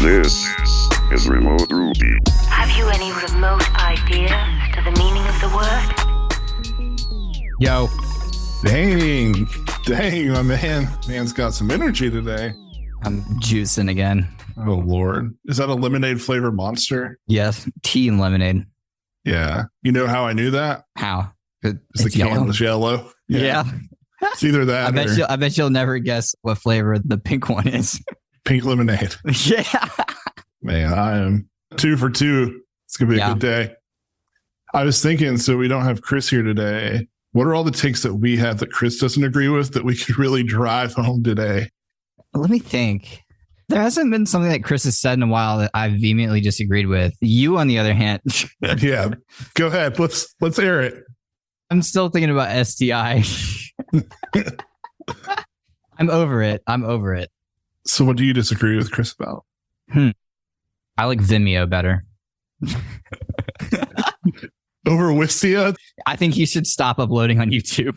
This is Remote Ruby. Have you any remote idea to the meaning of the word? Yo. Dang, my man's got some energy today. I'm juicing again. Oh, Lord. Is that a lemonade flavor monster? Yes, tea and lemonade. Yeah. You know how I knew that? How? It's the can was yellow. Yeah. It's either that I bet you'll never guess what flavor the pink one is. Pink lemonade. Yeah. Man, I am 2 for 2. It's going to be a good day. I was thinking, so we don't have Chris here today. What are all the takes that we have that Chris doesn't agree with that we could really drive home today? Let me think. There hasn't been something that Chris has said in a while that I've vehemently disagreed with. You, on the other hand. Yeah. Go ahead. Let's air it. I'm still thinking about STI. I'm over it. So what do you disagree with Chris about? I like Vimeo better. Over Wistia? I think he should stop uploading on YouTube.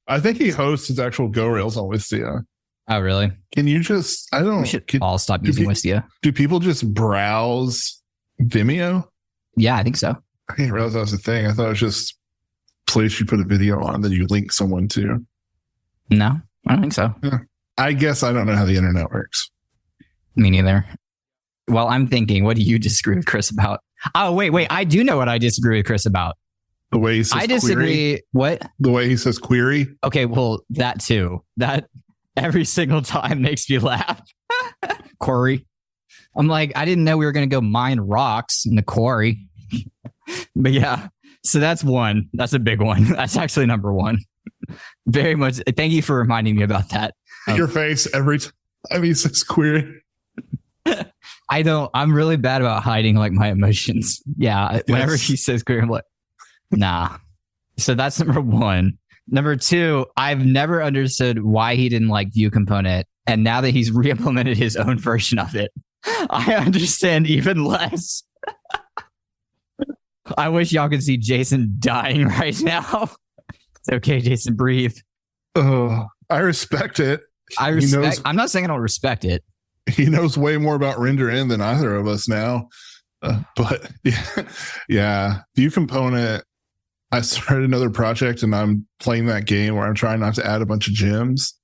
I think he hosts his actual Go Rails on Wistia. Oh, really? Can you just, We should all stop using Wistia. Do people just browse Vimeo? Yeah, I think so. I didn't realize that was a thing. I thought it was just a place you put a video on that you link someone to. No, I don't think so. Yeah. I guess I don't know how the internet works. Me neither. Well, I'm thinking, what do you disagree with Chris about? Oh, wait. I do know what I disagree with Chris about. The way he says I disagree. Query? What? The way he says query? Okay, well, that too. That every single time makes me laugh. Quarry. I'm like, I didn't know we were going to go mine rocks in the quarry. But yeah, so that's one. That's a big one. That's actually number one. Very much. Thank you for reminding me about that. Your face every time he says query. I'm really bad about hiding like my emotions. Yeah. Yes. Whenever he says query, I'm like, nah. So that's number one. Number two, I've never understood why he didn't like ViewComponent. And now that he's re-implemented his own version of it, I understand even less. I wish y'all could see Jason dying right now. It's okay, Jason, breathe. Oh, I respect it. I'm not saying I don't respect it. He knows way more about render in than either of us now. But yeah, ViewComponent, I started another project and I'm playing that game where I'm trying not to add a bunch of gems.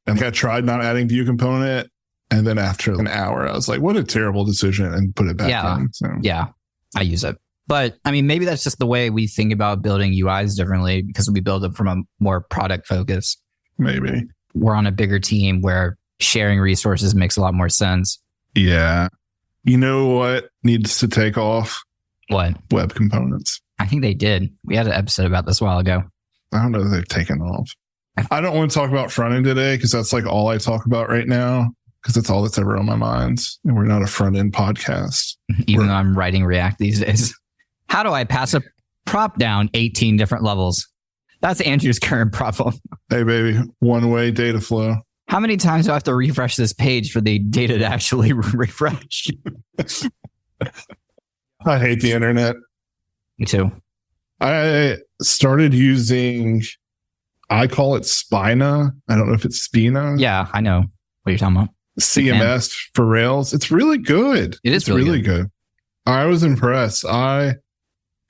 And I tried not adding ViewComponent. And then after an hour, I was like, what a terrible decision, and put it back in. So. Yeah, I use it. But I mean, maybe that's just the way we think about building UIs differently because we build them from a more product focus. Maybe. We're on a bigger team where sharing resources makes a lot more sense. Yeah. You know what needs to take off? What? Web components. I think they did. We had an episode about this a while ago. I don't know if they've taken off. I don't want to talk about front end today because that's like all I talk about right now because that's all that's ever on my mind. And we're not a front end podcast. Even though I'm writing React these days. How do I pass a prop down 18 different levels? That's Andrew's current problem. Hey, baby. One-way data flow. How many times do I have to refresh this page for the data to actually refresh? I hate the internet. Me too. I started using, I call it Spina. I don't know if it's Spina. Yeah, I know what you're talking about. CMS for Rails. It's really good. It's really good. I was impressed.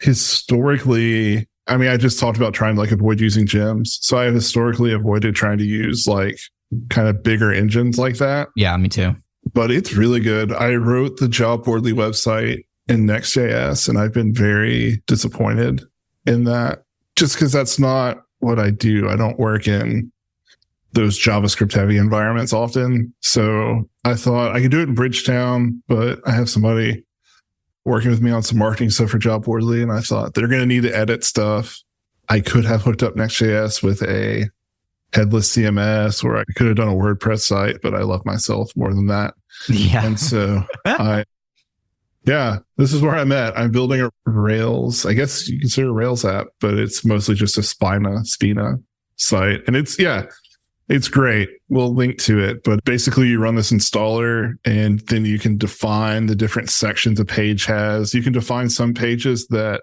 Historically, I mean, I just talked about trying to like avoid using gems. So I have historically avoided trying to use like kind of bigger engines like that. Yeah, me too. But it's really good. I wrote the Jobboardly website in Next.js, and I've been very disappointed in that just because that's not what I do. I don't work in those JavaScript heavy environments often. So I thought I could do it in Bridgetown, but I have somebody working with me on some marketing stuff for Jobboardly, and I thought they're going to need to edit stuff. I could have hooked up Next.js with a headless CMS, or I could have done a WordPress site, but I love myself more than that. Yeah. And so this is where I'm at. I'm building a Rails, I guess you consider a Rails app, but it's mostly just a Spina site. And it's great. We'll link to it, but basically you run this installer and then you can define the different sections a page has. You can define some pages that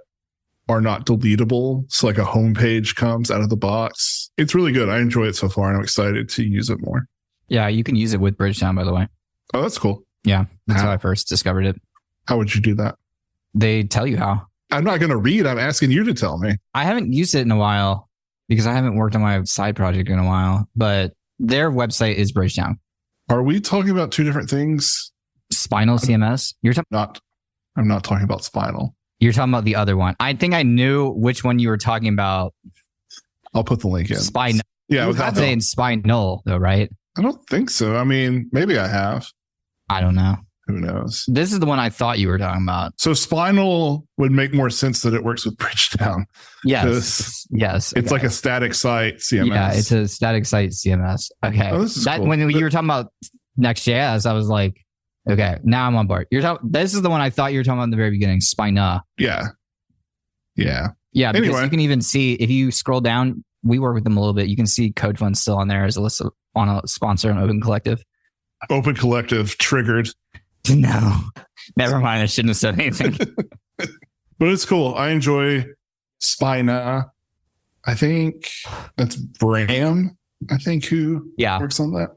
are not deletable. So like a home page comes out of the box. It's really good. I enjoy it so far and I'm excited to use it more. Yeah, you can use it with Bridgetown, by the way. Oh, that's cool. Yeah, that's how I first discovered it. How would you do that? They tell you how. I'm not going to read. I'm asking you to tell me. I haven't used it in a while because I haven't worked on my side project in a while, but their website is Bridgetown. Are we talking about two different things? Spinal CMS? I'm not talking about Spinal. You're talking about the other one. I think I knew which one you were talking about. I'll put the link in. Spinal. Yeah, without saying spinal though, right? I don't think so. I mean, maybe I have. I don't know. Who knows? This is the one I thought you were talking about. So Spinal would make more sense that it works with Bridgetown. Yes. It's like a static site CMS. Yeah, it's a static site CMS. Okay. Oh, this is cool. When you were talking about Next.js, I was like, okay, now I'm on board. This is the one I thought you were talking about in the very beginning, Spina. Yeah. Yeah, because anyway. You can even see, if you scroll down, we work with them a little bit. You can see Code Fund still on there as a list on a sponsor on Open Collective. Open Collective triggered. No, never mind. I shouldn't have said anything. But it's cool. I enjoy Spina. I think that's Bram, who works on that.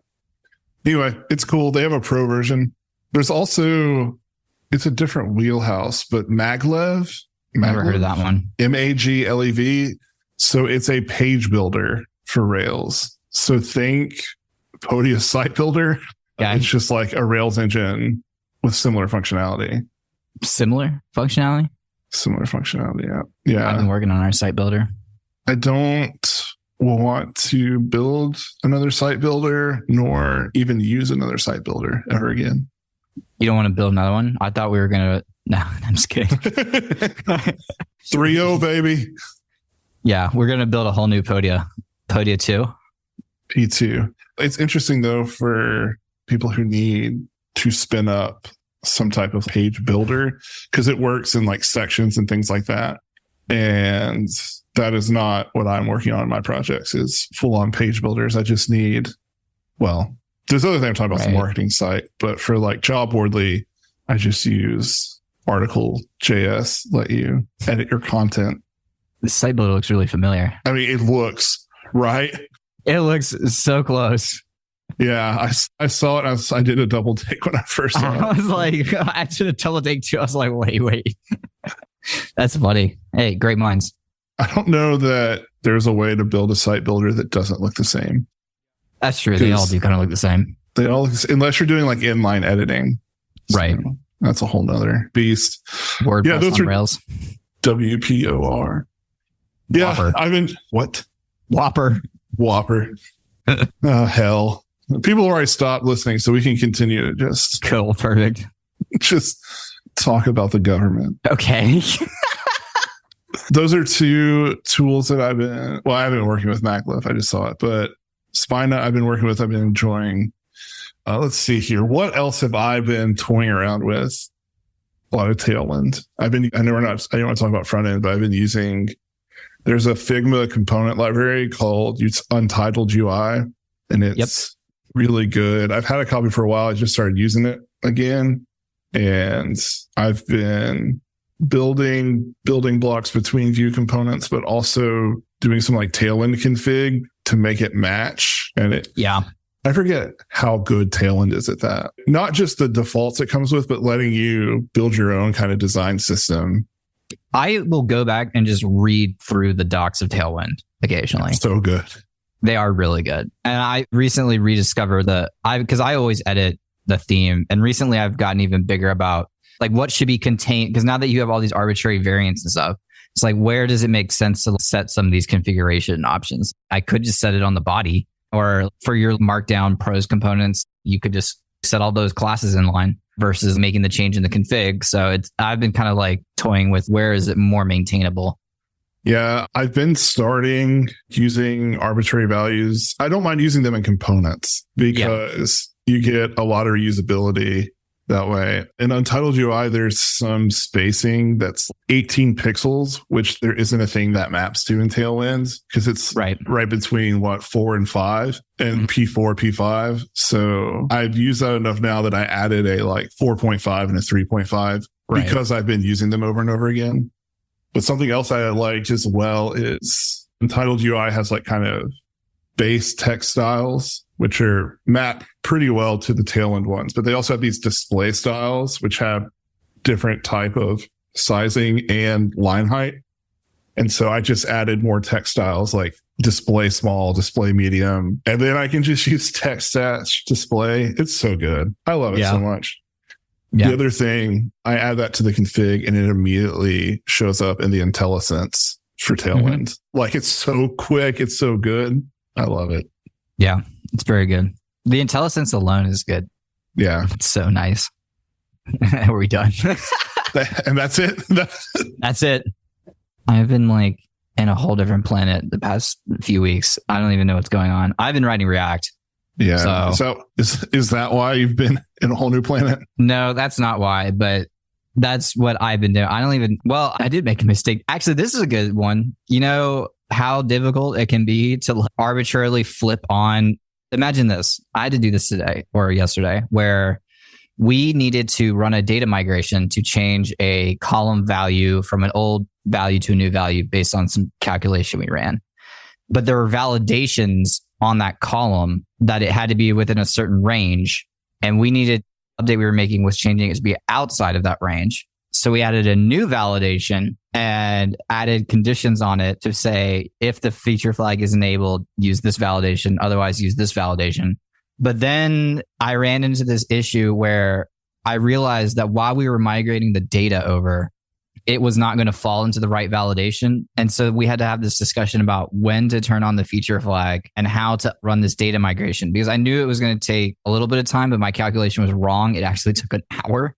Anyway, it's cool. They have a pro version. There's also, it's a different wheelhouse, but Maglev. Never heard of that one. Maglev. So it's a page builder for Rails. So think Podia site builder. Yeah. It's just like a Rails engine with similar functionality. Similar functionality? Similar functionality, yeah. Yeah. I've been working on our site builder. I don't want to build another site builder, nor even use another site builder ever again. You don't want to build another one? I thought we were going to... No, I'm just kidding. 3.0, baby. Yeah, we're going to build a whole new Podia 2. P2. It's interesting, though, for people who need to spin up some type of page builder, because it works in like sections and things like that. And that is not what I'm working on in my projects, is full-on page builders. I just need, well, there's other things I'm talking about, the marketing site, but for like Jobboardly, I just use Article.js, let you edit your content. The site builder looks really familiar. I mean, it looks, right? It looks so close. Yeah, I saw it. I did a double take when I first saw it. I was like, I did a double take too. I was like, wait. That's funny. Hey, great minds. I don't know that there's a way to build a site builder that doesn't look the same. That's true. They all do kind of look the same. They all, unless you're doing like inline editing. Right. So that's a whole nother beast. WordPress those on Rails. WPOR. Yeah, Whopper. I've been, what? Whopper. Hell. People already stopped listening, so we can continue to just cool. Perfect. Just talk about the government. Okay. Those are two tools that I haven't been working with Maglev. I just saw it, but Spina I've been working with. I've been enjoying. Let's see here. What else have I been toying around with? A lot of Tailwind. I don't want to talk about front end, but I've been using, there's a Figma component library called Untitled UI, and it's really good. I've had a copy for a while. I just started using it again, and I've been building blocks between view components, but also doing some like Tailwind config to make it match. And I forget how good Tailwind is at that. Not just the defaults it comes with, but letting you build your own kind of design system. I will go back and just read through the docs of Tailwind occasionally. So good. They are really good. And I recently rediscovered because I always edit the theme. And recently I've gotten even bigger about like what should be contained. Because now that you have all these arbitrary variants and stuff, it's like, where does it make sense to set some of these configuration options? I could just set it on the body, or for your markdown pros components, you could just set all those classes in line versus making the change in the config. So I've been kind of like toying with where is it more maintainable. Yeah, I've been starting using arbitrary values. I don't mind using them in components because you get a lot of reusability that way. In Untitled UI, there's some spacing that's 18 pixels, which there isn't a thing that maps to in Tailwind because it's right between 4 and 5 and P4, P5. So I've used that enough now that I added a 4.5 and a 3.5 because I've been using them over and over again. But something else I like as well is Untitled UI has kind of base textiles, which are mapped pretty well to the Tailwind ones, but they also have these display styles, which have different type of sizing and line height. And so I just added more textiles like display small, display medium, and then I can just use text display. It's so good. I love it so much. Yeah. The other thing, I add that to the config and it immediately shows up in the IntelliSense for Tailwind. Like it's so quick. It's so good. I love it. Yeah, it's very good. The IntelliSense alone is good. Yeah. It's so nice. Are we done? And that's it. That's it. I've been like in a whole different planet the past few weeks. I don't even know what's going on. I've been writing React. Yeah. So is that why you've been in a whole new planet? No, that's not why, but that's what I've been doing. I did make a mistake. Actually, this is a good one. You know how difficult it can be to arbitrarily flip on. Imagine this. I had to do this today or yesterday where we needed to run a data migration to change a column value from an old value to a new value based on some calculation we ran. But there were validations on that column that it had to be within a certain range. And we needed update we were making was changing it to be outside of that range. So we added a new validation and added conditions on it to say, if the feature flag is enabled, use this validation, otherwise use this validation. But then I ran into this issue where I realized that while we were migrating the data over, it was not going to fall into the right validation. And so we had to have this discussion about when to turn on the feature flag and how to run this data migration, because I knew it was going to take a little bit of time, but my calculation was wrong. It actually took an hour.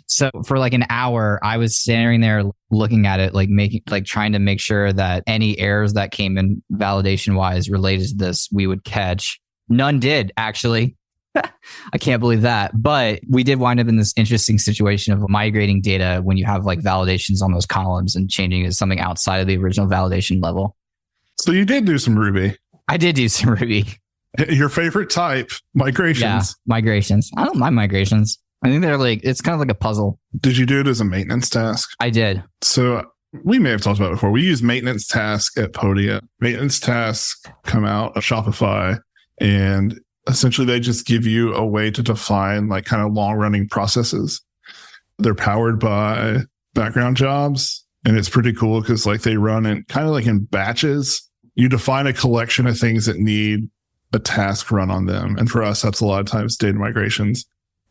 So for like an hour, I was standing there looking at it, trying to make sure that any errors that came in validation wise related to this, we would catch. None did, actually. I can't believe that. But we did wind up in this interesting situation of migrating data when you have like validations on those columns and changing it to something outside of the original validation level. So you did do some Ruby. I did do some Ruby. Your favorite type, migrations. Yeah, migrations. I don't mind migrations. I think it's kind of like a puzzle. Did you do it as a maintenance task? I did. So we may have talked about it before. We use maintenance task at Podia. Maintenance tasks come out of Shopify, and essentially they just give you a way to define like kind of long running processes. They're powered by background jobs, and it's pretty cool because like they run in kind of like in batches. You define a collection of things that need a task run on them. And for us, that's a lot of times data migrations.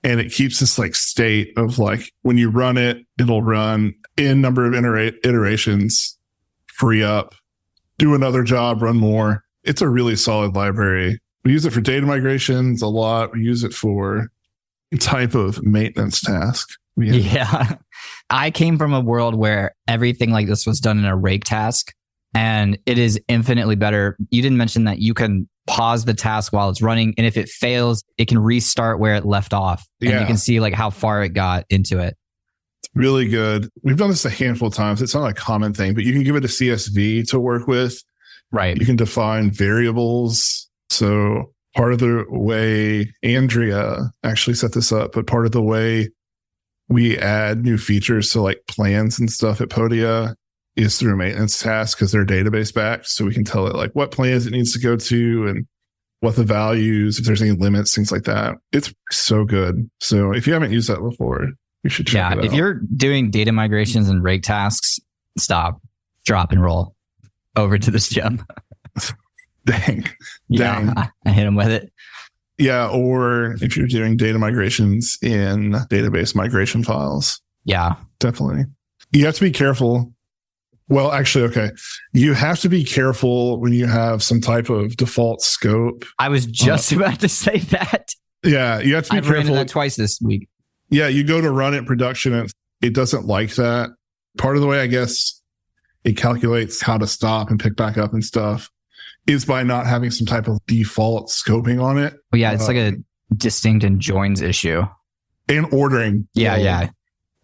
And it keeps this like state of like, when you run it, it'll run in number of iterations, free up, do another job, run more. It's a really solid library. We use it for data migrations a lot. We use it for type of maintenance task. Yeah. I came from a world where everything like this was done in a rake task, and it is infinitely better. You didn't mention that you can pause the task while it's running, and if it fails, it can restart where it left off, and you can see like how far it got into it. It's really good. We've done this a handful of times. It's not a common thing, but you can give it a CSV to work with. Right. You can define variables. So part of the way Andrea actually set this up, but part of the way we add new features to like plans and stuff at Podia is through maintenance tasks, because they're database backed. So we can tell it like what plans it needs to go to and what the values, if there's any limits, things like that. It's so good. So if you haven't used that before, you should check it out. If you're doing data migrations and rake tasks, stop, drop, and roll over to this gem. Dang. I hit him with it. Yeah. Or if you're doing data migrations in database migration files. Yeah. Definitely. You have to be careful. Well, actually, okay. You have to be careful when you have some type of default scope. I was just about to say that. Yeah. You have to be I've careful. ran into that twice this week. Yeah. You go to run it in production and it doesn't like that. Part of the way, I guess, it calculates how to stop and pick back up and stuff is by not having some type of default scoping on it. Well, yeah, it's like a distinct and joins issue. And ordering. Yeah.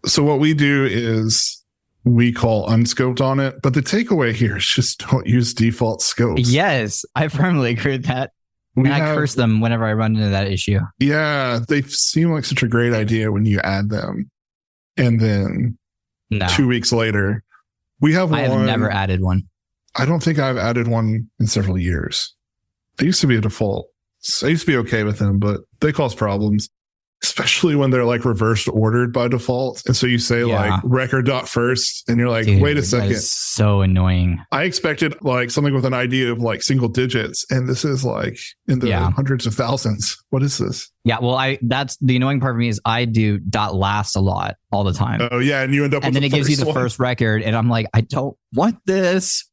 So what we do is we call unscoped on it. But the takeaway here is just don't use default scopes. Yes, I firmly agree with that. I curse them whenever I run into that issue. Yeah, they seem like such a great idea when you add them. And then 2 weeks later, we have one. I have never added one. I don't think I've added one in several years. They used to be a default. So I used to be okay with them, but they cause problems, especially when they're like reversed ordered by default. And so you say like record.first and you're like, Dude, wait a second. that is so annoying. I expected like something with an ID of like single digits, and this is like in the hundreds of thousands. What is this? Yeah, well, that's the annoying part for me is I do .last a lot all the time. Oh yeah, and you end up and with then it gives you the first record, and I'm like, I don't want this.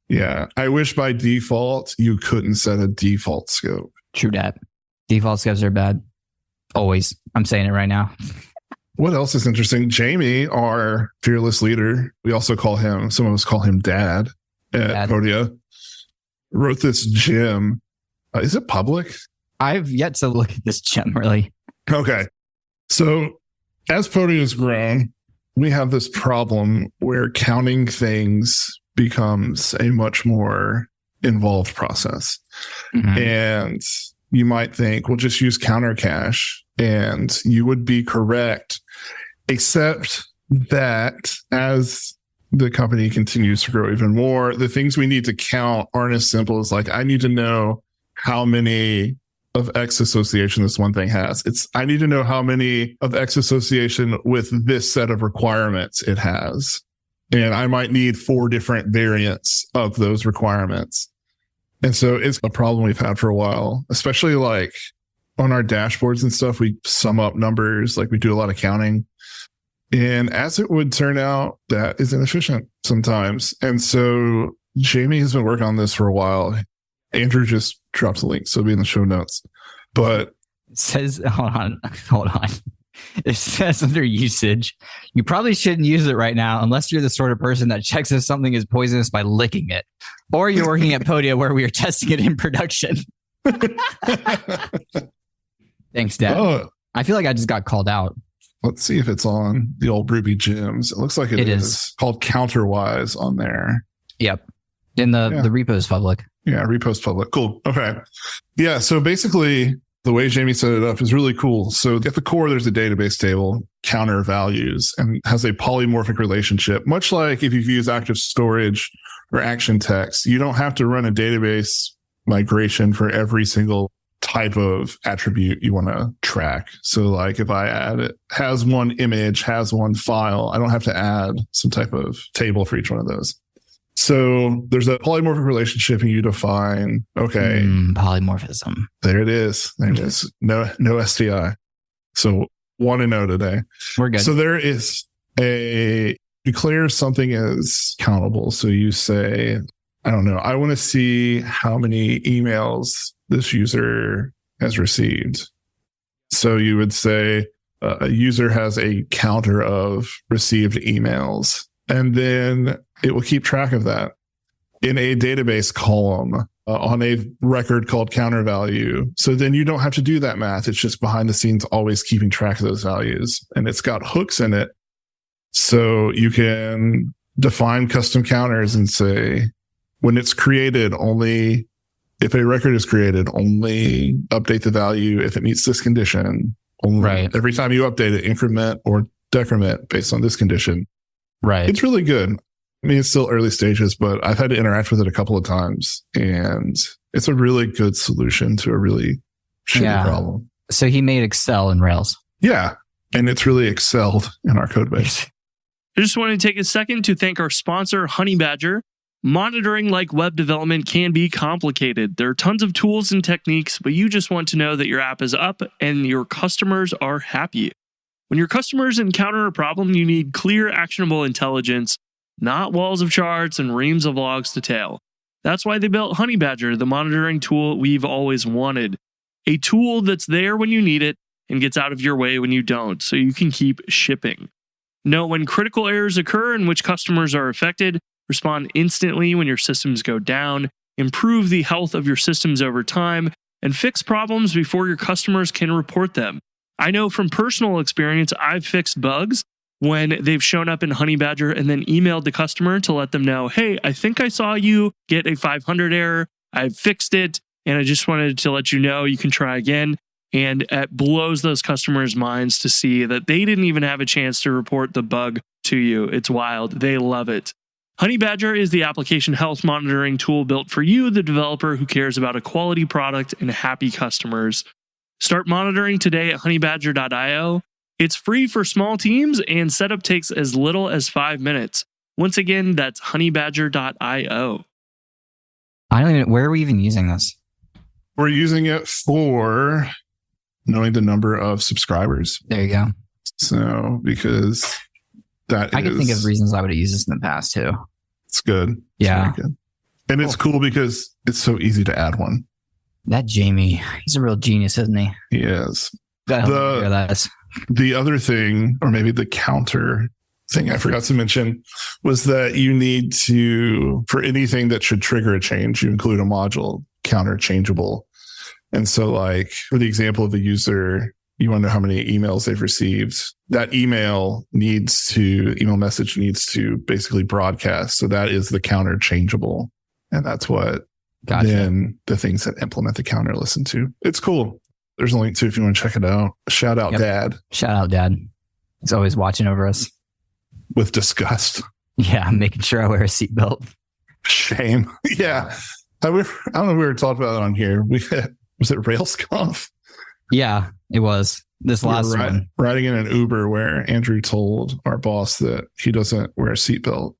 Yeah, I wish by default you couldn't set a default scope. True that. Default scopes are bad. Always. I'm saying it right now. What else is interesting? Jamie, our fearless leader, we also call him, some of us call him Dad at Podia, wrote this gem. Is it public? I've yet to look at this gem, really. Okay. So as Podia has grown, we have this problem where counting things becomes a much more involved process. Mm-hmm. And you might think, well, just use counter cache, and you would be correct, except that as the company continues to grow even more, the things we need to count aren't as simple as like, I need to know how many of X association this one thing has. I need to know how many of X association with this set of requirements it has. And I might need 4 different variants of those requirements. And so it's a problem we've had for a while, especially like on our dashboards and stuff. We sum up numbers, like we do a lot of counting. And as it would turn out, that is inefficient sometimes. And so Jamie has been working on this for a while. Andrew just dropped the link, so it'll be in the show notes. But it says, hold on. It says under usage, you probably shouldn't use it right now unless you're the sort of person that checks if something is poisonous by licking it, or you're working at Podia where we are testing it in production. Thanks, Dad. Oh, I feel like I just got called out. Let's see if it's on the old Ruby gems. It looks like it is called Counterwise on there. Yep. In the repo's public. Yeah, repo's public. Cool. Okay. Yeah. So basically, the way Jamie set it up is really cool. So at the core, there's a database table, counter values, and has a polymorphic relationship, much like if you've used active storage or action text. You don't have to run a database migration for every single type of attribute you want to track. So like if I add it has one image, has one file, I don't have to add some type of table for each one of those. So there's a polymorphic relationship, and you define, okay. Polymorphism. There it is. There it is. No STI. So 1-0 today. We're good. So there is declare something as countable. So you say, I don't know, I want to see how many emails this user has received. So you would say a user has a counter of received emails. And then it will keep track of that in a database column on a record called counter value. So then you don't have to do that math. It's just behind the scenes, always keeping track of those values. And it's got hooks in it. So you can define custom counters and say, when it's created, only if a record is created, only update the value if it meets this condition. Only every time you update it, increment or decrement based on this condition. Right. It's really good. I mean, it's still early stages, but I've had to interact with it a couple of times, and it's a really good solution to a really shitty problem. So he made Excel in Rails. Yeah. And it's really excelled in our code base. I just want to take a second to thank our sponsor, Honeybadger. Monitoring like web development can be complicated. There are tons of tools and techniques, but you just want to know that your app is up and your customers are happy. When your customers encounter a problem, you need clear, actionable intelligence, not walls of charts and reams of logs to tail. That's why they built Honeybadger, the monitoring tool we've always wanted. A tool that's there when you need it and gets out of your way when you don't, so you can keep shipping. Know when critical errors occur and which customers are affected, respond instantly when your systems go down, improve the health of your systems over time, and fix problems before your customers can report them. I know from personal experience, I've fixed bugs when they've shown up in Honeybadger and then emailed the customer to let them know, hey, I think I saw you get a 500 error. I fixed it, and I just wanted to let you know you can try again. And it blows those customers' minds to see that they didn't even have a chance to report the bug to you. It's wild. They love it. Honeybadger is the application health monitoring tool built for you, the developer who cares about a quality product and happy customers. Start monitoring today at honeybadger.io. It's free for small teams and setup takes as little as 5 minutes. Once again, that's honeybadger.io. I don't even, where are we even using this? We're using it for knowing the number of subscribers. There you go. So, because that I can think of reasons I would have used this in the past too. It's good. It's Yeah. very good. And it's cool because it's so easy to add one. That Jamie, he's a real genius, isn't he? He is. That. The other thing, or maybe the counter thing I forgot to mention, was that you need to, for anything that should trigger a change, you include a module counter changeable. And so, like, for the example of the user, you want to know how many emails they've received. That email message needs to basically broadcast. So that is the counter changeable. And that's what then the things that implement the counter listen to. It's cool. There's a link to if you want to check it out. Shout out, Dad. Shout out, Dad. He's always watching over us. With disgust. Yeah, making sure I wear a seatbelt. Shame. Yeah. I don't know if we were talking about it on here. Was it Rails Conf? Yeah, it was. This last one. Riding in an Uber where Andrew told our boss that he doesn't wear a seatbelt.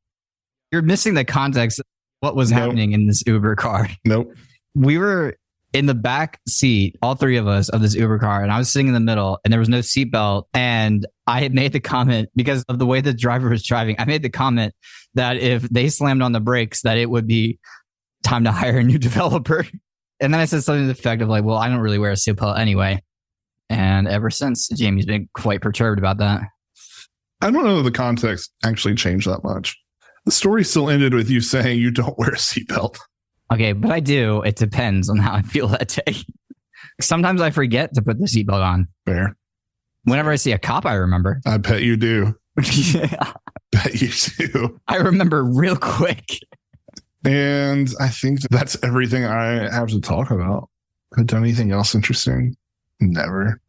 You're missing the context of what was happening in this Uber car. Nope. We were in the back seat, all three of us, of this Uber car, and I was sitting in the middle, and there was no seatbelt. And I had made the comment, because of the way the driver was driving, I made the comment that if they slammed on the brakes, that it would be time to hire a new developer. And then I said something to the effect of like, well, I don't really wear a seatbelt anyway. And ever since, Jamie's been quite perturbed about that. I don't know if the context actually changed that much. The story still ended with you saying you don't wear a seatbelt. Okay, but I do. It depends on how I feel that day. Sometimes I forget to put the seatbelt on. Fair. Whenever I see a cop, I remember. I bet you do. Yeah. Bet you do. I remember real quick. And I think that's everything I have to talk about. Have I done anything else interesting? Never.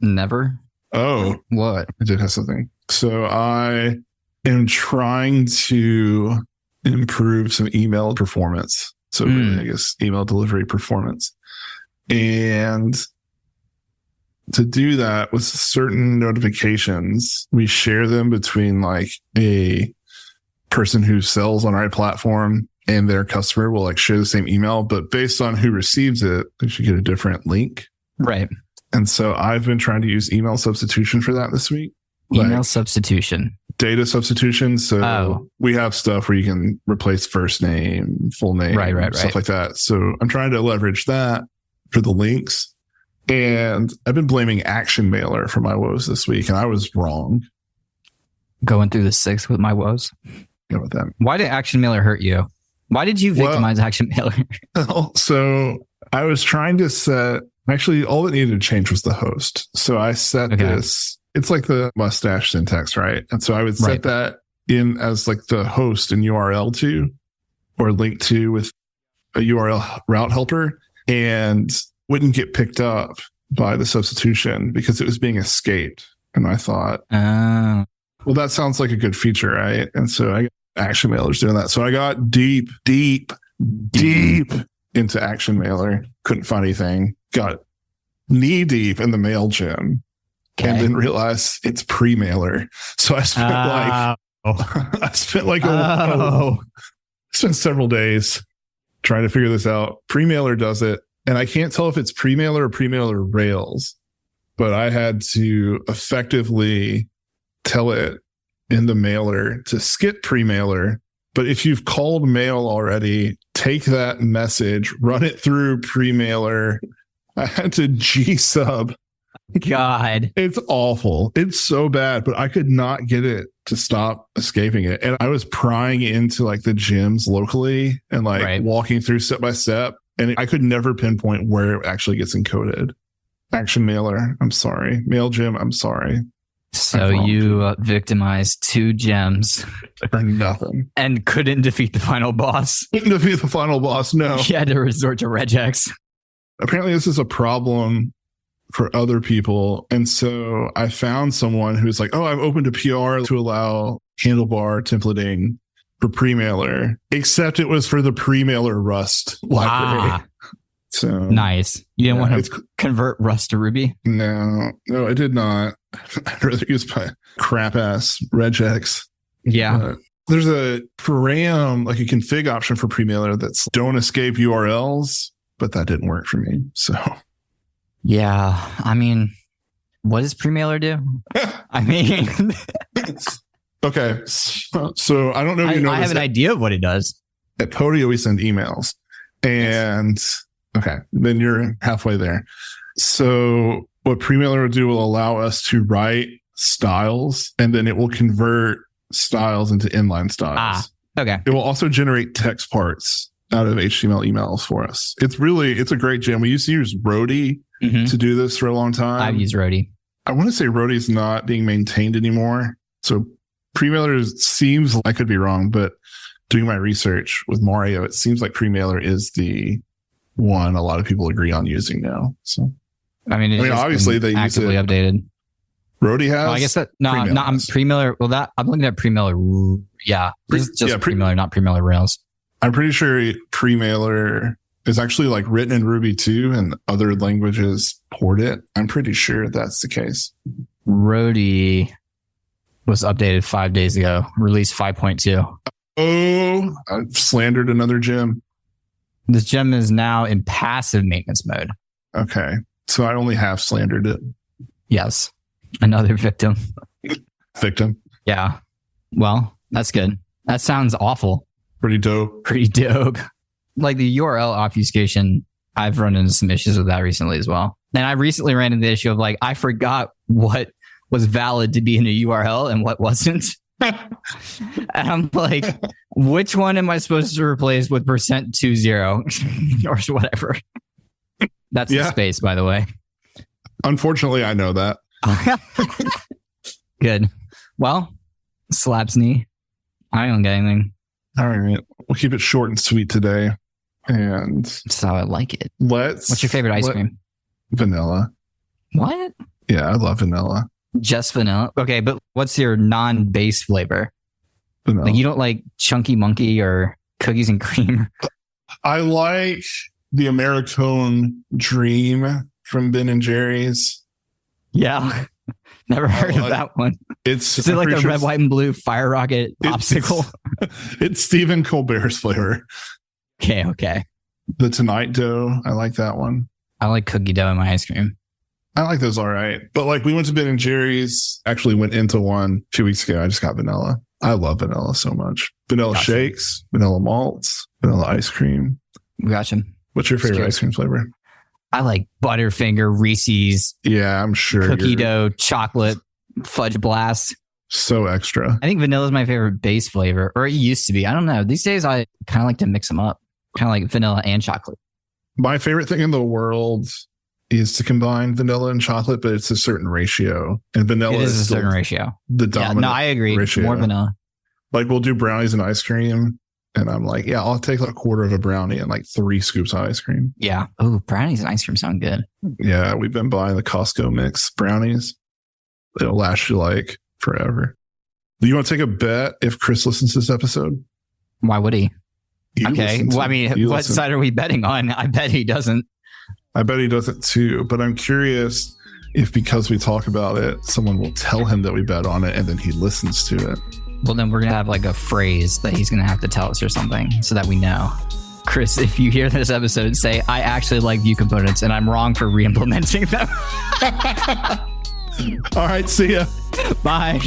Oh, What? I did have something. So I am trying to improve some email performance. So really, I guess email delivery performance. And to do that with certain notifications, we share them between like a person who sells on our platform and their customer will like share the same email, but based on who receives it, they should get a different link. Right. And so I've been trying to use email substitution for that this week. Email substitution. Data substitution. So we have stuff where you can replace first name, full name, stuff like that. So I'm trying to leverage that for the links. And I've been blaming Action Mailer for my woes this week, and I was wrong. Going through the 6 with my woes. Go with that. Why did Action Mailer hurt you? Why did you victimize Action Mailer? So I was trying to set, actually all that needed to change was the host. So I set this, it's like the mustache syntax, right? And so I would set that in as like the host and URL to, or link to with a URL route helper, and wouldn't get picked up by the substitution because it was being escaped. And I thought, well, that sounds like a good feature, right? And so I got Action Mailer's doing that. So I got deep into Action Mailer, couldn't find anything, got knee deep in the mail gym, and then realized it's pre-mailer. So I spent several days trying to figure this out. Pre-mailer does it, and I can't tell if it's pre-mailer or pre-mailer Rails, but I had to effectively tell it in the mailer to skip pre-mailer. But if you've called mail already, take that message, run it through pre-mailer. I had to G-sub. God. It's awful. It's so bad, but I could not get it to stop escaping it. And I was prying into like the gyms locally and like walking through step by step. And I could never pinpoint where it actually gets encoded. Action Mailer, I'm sorry. Mail Gym, I'm sorry. So you victimized 2 gems for nothing and couldn't defeat the final boss. Couldn't defeat the final boss. No. You had to resort to regex. Apparently this is a problem for other people. And so I found someone who's like, oh, I've opened a PR to allow handlebar templating for Premailer, except it was for the Premailer Rust library. So Nice. You didn't want to convert Rust to Ruby? No, I did not. I'd rather use my crap ass regex. Yeah. There's a param, like a config option for Premailer that's don't escape URLs, but that didn't work for me. So Yeah. I mean, what does Premailer do? I mean, okay. So I don't know if you know. I have an idea of what it does. At Podia, we send emails. And okay, then you're halfway there. So what Premailer will do will allow us to write styles, and then it will convert styles into inline styles. Okay. It will also generate text parts out of HTML emails for us. It's a great jam. We used to use Roadie to do this for a long time. I've used Roadie. I want to say Roadie is not being maintained anymore. So Premailer seems, I could be wrong, but doing my research with Mario, it seems like Premailer is the one a lot of people agree on using now. So I mean, obviously they actively use it. Updated. Roadie has. Well, I guess that not Premailer. Well, that I'm looking at Premailer. Yeah, this is just Premailer, not Premailer Rails. I'm pretty sure Premailer is actually like written in Ruby too, and other languages port it. I'm pretty sure that's the case. Roadie was updated 5 days ago, release 5.2. Oh, I've slandered another gem. This gem is now in passive maintenance mode. Okay, so I only half slandered it. Yes, another victim. Victim. Yeah. Well, that's good. That sounds awful. Pretty dope. Pretty dope. Like the URL obfuscation, I've run into some issues with that recently as well. And I recently ran into the issue of like, I forgot what was valid to be in a URL and what wasn't. And I'm like, which one am I supposed to replace with %20 or whatever? That's the space, by the way. Unfortunately, I know that. Good. Well, slaps knee. I don't get anything. All right. We'll keep it short and sweet today. And that's how I like it. What's your favorite ice cream? Vanilla. What? Yeah, I love vanilla. Just vanilla? Okay, but what's your non-base flavor? Vanilla. Like you don't like Chunky Monkey or cookies and cream? I like the Americone Dream from Ben & Jerry's. Yeah. Never heard of that one. Is it like the red, white, and blue fire rocket popsicle? It's Stephen Colbert's flavor. Okay. The Tonight Dough. I like that one. I like cookie dough in my ice cream. I like those all right. But like we went to Ben & Jerry's, actually went into one 2 weeks ago. I just got vanilla. I love vanilla so much. Vanilla shakes, vanilla malts, vanilla ice cream. Gotcha. What's your favorite ice cream flavor? I like Butterfinger, Reese's. Yeah, I'm sure. Cookie dough, chocolate, fudge blast. So extra. I think vanilla is my favorite base flavor, or it used to be. I don't know. These days, I kind of like to mix them up. Kind of like vanilla and chocolate. My favorite thing in the world is to combine vanilla and chocolate, but it's a certain ratio. And vanilla is a certain ratio. The dominant I agree. Ratio. More vanilla. Like we'll do brownies and ice cream. And I'm like, yeah, I'll take like a quarter of a brownie and like 3 scoops of ice cream. Yeah. Oh, brownies and ice cream sound good. Yeah. We've been buying the Costco mix brownies. It'll last you like forever. Do you want to take a bet if Chris listens to this episode? Why would he? Okay. Well, I mean, what side are we betting on? I bet he doesn't. I bet he doesn't too. But I'm curious if because we talk about it, someone will tell him that we bet on it and then he listens to it. Well, then we're going to have like a phrase that he's going to have to tell us or something so that we know. Chris, if you hear this episode, say, I actually like view components and I'm wrong for re-implementing them. All right. See ya. Bye.